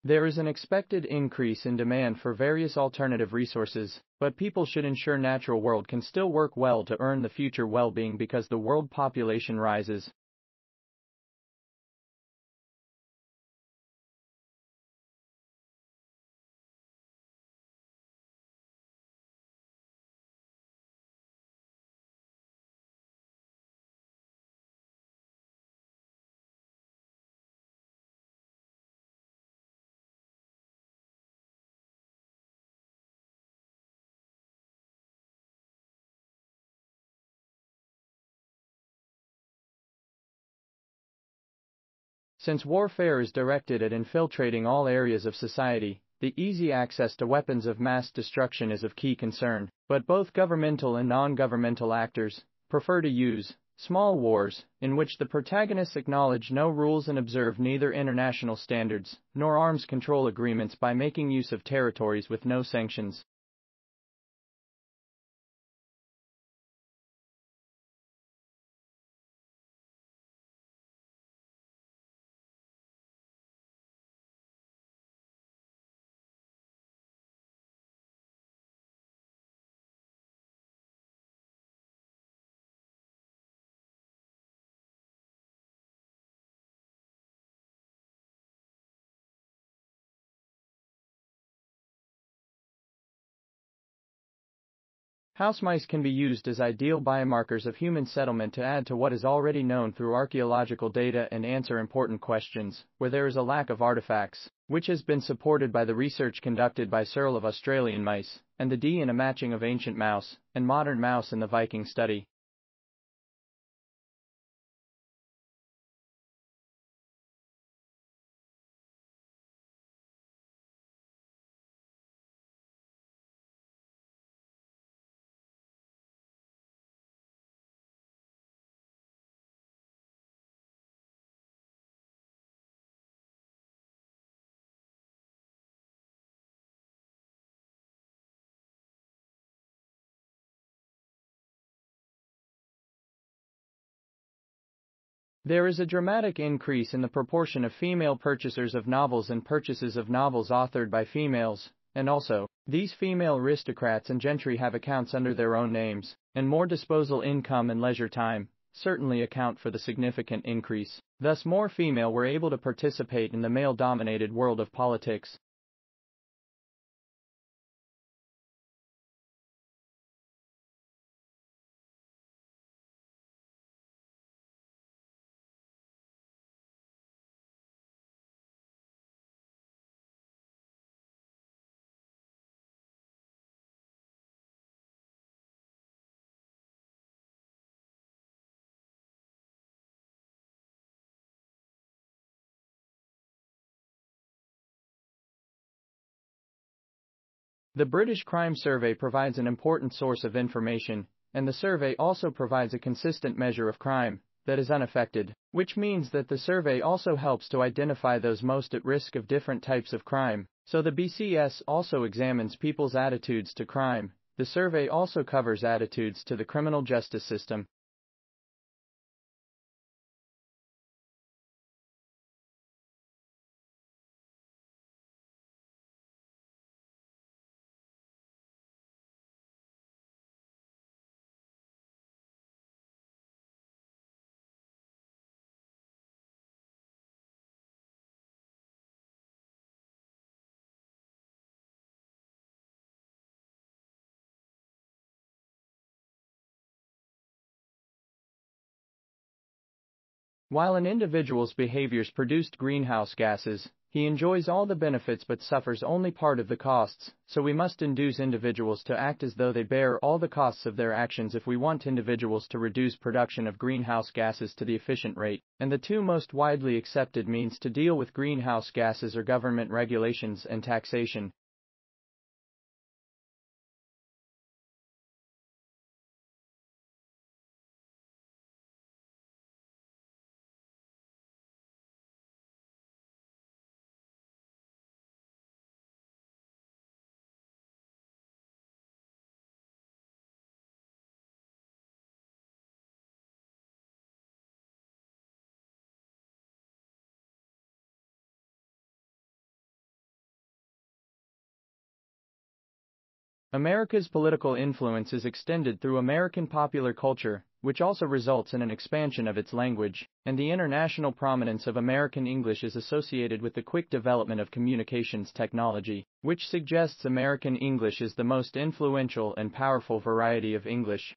There is an expected increase in demand for various alternative resources, but people should ensure natural world can still work well to earn the future well-being because the world population rises. Since warfare is directed at infiltrating all areas of society, the easy access to weapons of mass destruction is of key concern, but both governmental and non-governmental actors prefer to use small wars, in which the protagonists acknowledge no rules and observe neither international standards nor arms control agreements by making use of territories with no sanctions. House mice can be used as ideal biomarkers of human settlement to add to what is already known through archaeological data and answer important questions, where there is a lack of artifacts, which has been supported by the research conducted by Searle of Australian mice, and the DNA matching of ancient mouse and modern mouse in the Viking study. There is a dramatic increase in the proportion of female purchasers of novels and purchases of novels authored by females, and also, these female aristocrats and gentry have accounts under their own names, and more disposable income and leisure time certainly account for the significant increase. Thus more female were able to participate in the male-dominated world of politics. The British Crime Survey provides an important source of information, and the survey also provides a consistent measure of crime that is unaffected, which means that the survey also helps to identify those most at risk of different types of crime. So the BCS also examines people's attitudes to crime. The survey also covers attitudes to the criminal justice system. While an individual's behaviors produced greenhouse gases, he enjoys all the benefits but suffers only part of the costs, so we must induce individuals to act as though they bear all the costs of their actions if we want individuals to reduce production of greenhouse gases to the efficient rate. And the two most widely accepted means to deal with greenhouse gases are government regulations and taxation. America's political influence is extended through American popular culture, which also results in an expansion of its language, and the international prominence of American English is associated with the quick development of communications technology, which suggests American English is the most influential and powerful variety of English.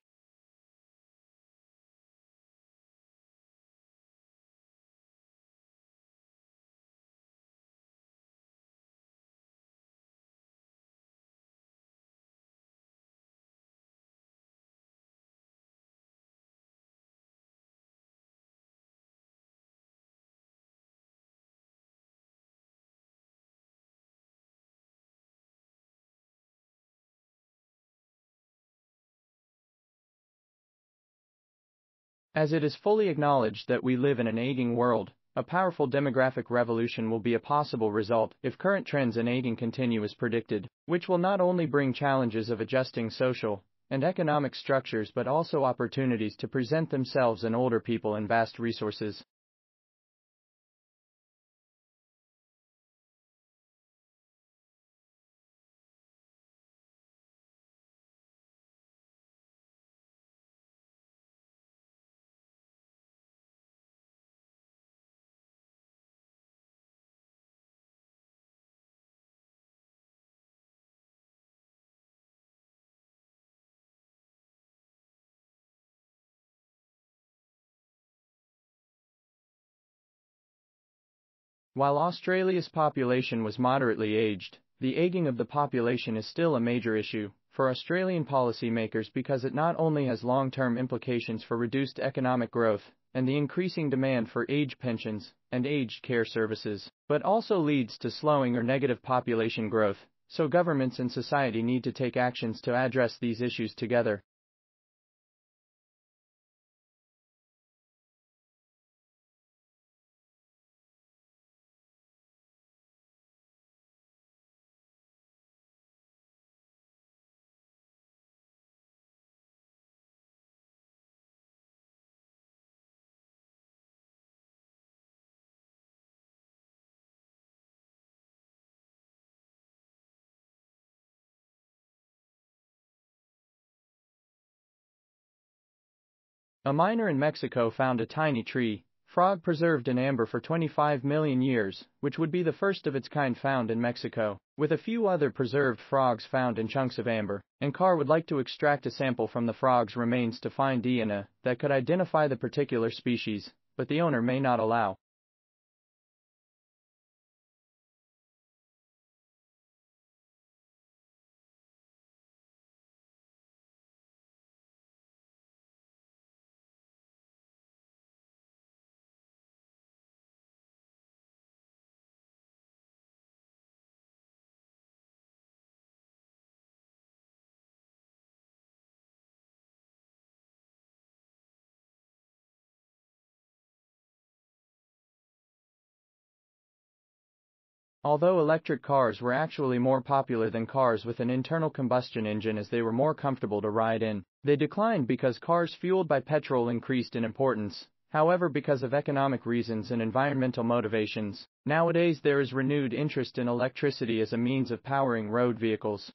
As it is fully acknowledged that we live in an aging world, a powerful demographic revolution will be a possible result if current trends in aging continue as predicted, which will not only bring challenges of adjusting social and economic structures but also opportunities to present themselves in older people and vast resources. While Australia's population was moderately aged, the aging of the population is still a major issue for Australian policymakers because it not only has long-term implications for reduced economic growth and the increasing demand for age pensions and aged care services, but also leads to slowing or negative population growth, so governments and society need to take actions to address these issues together. A miner in Mexico found a tiny tree frog preserved in amber for 25 million years, which would be the first of its kind found in Mexico, with a few other preserved frogs found in chunks of amber. Enquire would like to extract a sample from the frog's remains to find DNA that could identify the particular species, but the owner may not allow. Although electric cars were actually more popular than cars with an internal combustion engine as they were more comfortable to ride in, they declined because cars fueled by petrol increased in importance. However, because of economic reasons and environmental motivations, nowadays there is renewed interest in electricity as a means of powering road vehicles.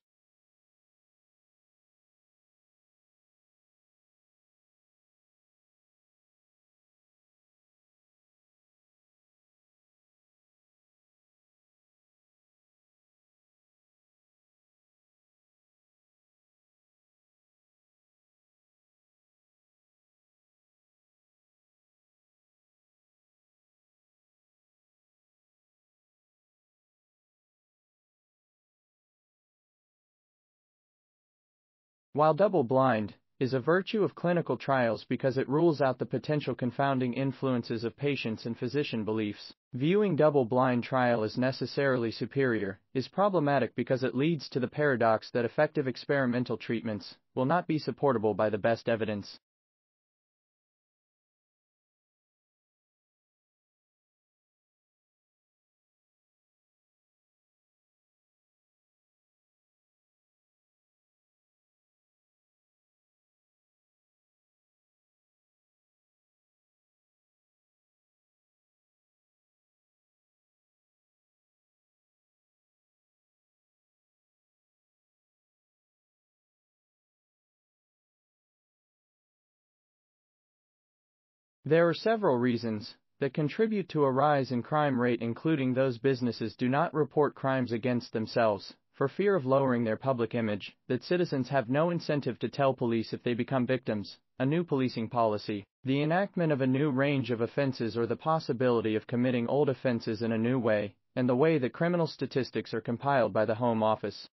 While double-blind is a virtue of clinical trials because it rules out the potential confounding influences of patients and physician beliefs, viewing double-blind trial as necessarily superior is problematic because it leads to the paradox that effective experimental treatments will not be supportable by the best evidence. There are several reasons that contribute to a rise in crime rate, including those businesses do not report crimes against themselves, for fear of lowering their public image, that citizens have no incentive to tell police if they become victims, a new policing policy, the enactment of a new range of offenses or the possibility of committing old offenses in a new way, and the way that criminal statistics are compiled by the Home Office.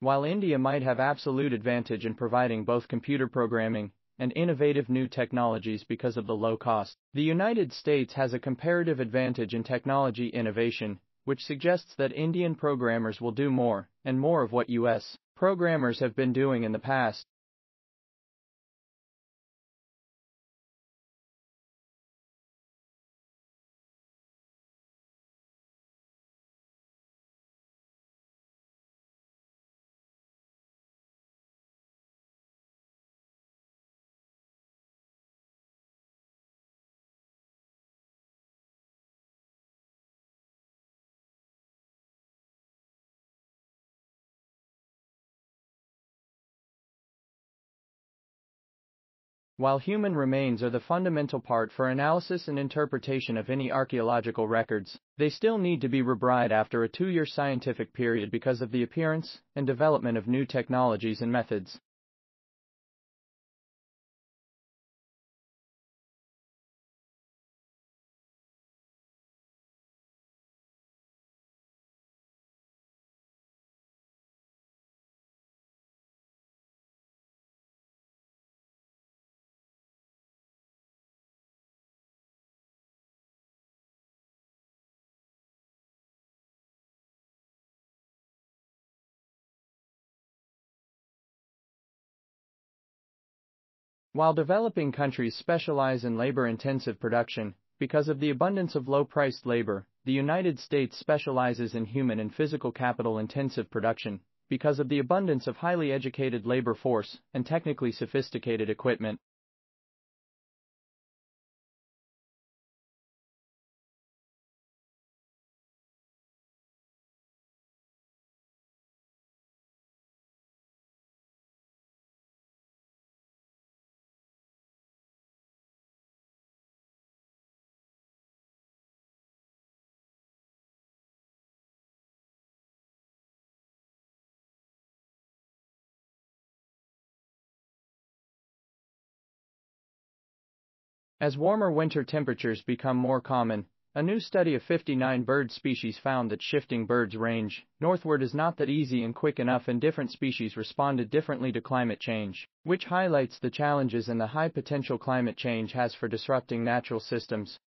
While India might have absolute advantage in providing both computer programming and innovative new technologies because of the low cost, the United States has a comparative advantage in technology innovation, which suggests that Indian programmers will do more and more of what US programmers have been doing in the past. While human remains are the fundamental part for analysis and interpretation of any archaeological records, they still need to be reburied after a 2-year scientific period because of the appearance and development of new technologies and methods. While developing countries specialize in labor-intensive production, because of the abundance of low-priced labor, the United States specializes in human and physical capital-intensive production, because of the abundance of highly educated labor force and technically sophisticated equipment. As warmer winter temperatures become more common, a new study of 59 bird species found that shifting birds' range northward is not that easy and quick enough, and different species responded differently to climate change, which highlights the challenges and the high potential climate change has for disrupting natural systems.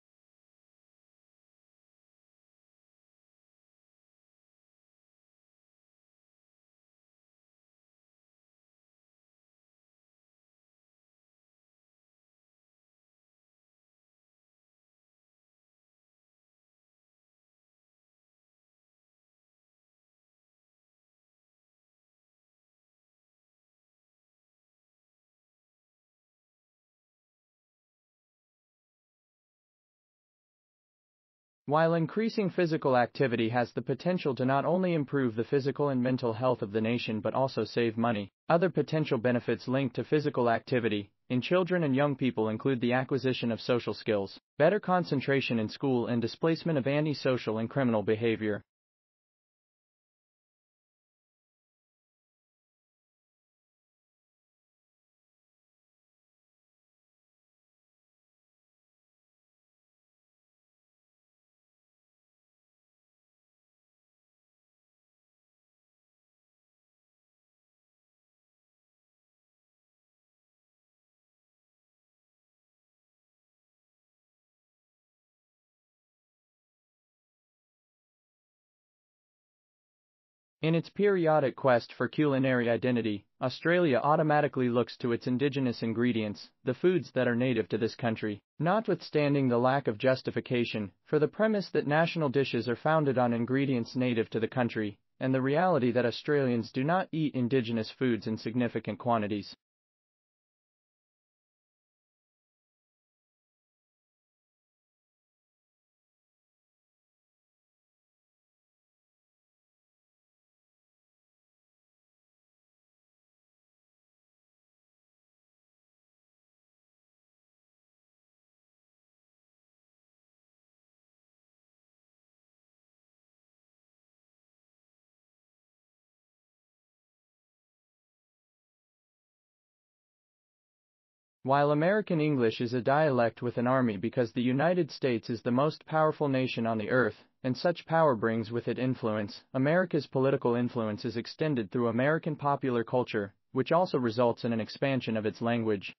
While increasing physical activity has the potential to not only improve the physical and mental health of the nation but also save money, other potential benefits linked to physical activity in children and young people include the acquisition of social skills, better concentration in school, and displacement of antisocial and criminal behavior. In its periodic quest for culinary identity, Australia automatically looks to its indigenous ingredients, the foods that are native to this country, notwithstanding the lack of justification for the premise that national dishes are founded on ingredients native to the country, and the reality that Australians do not eat indigenous foods in significant quantities. While American English is a dialect with an army because the United States is the most powerful nation on the earth, and such power brings with it influence, America's political influence is extended through American popular culture, which also results in an expansion of its language.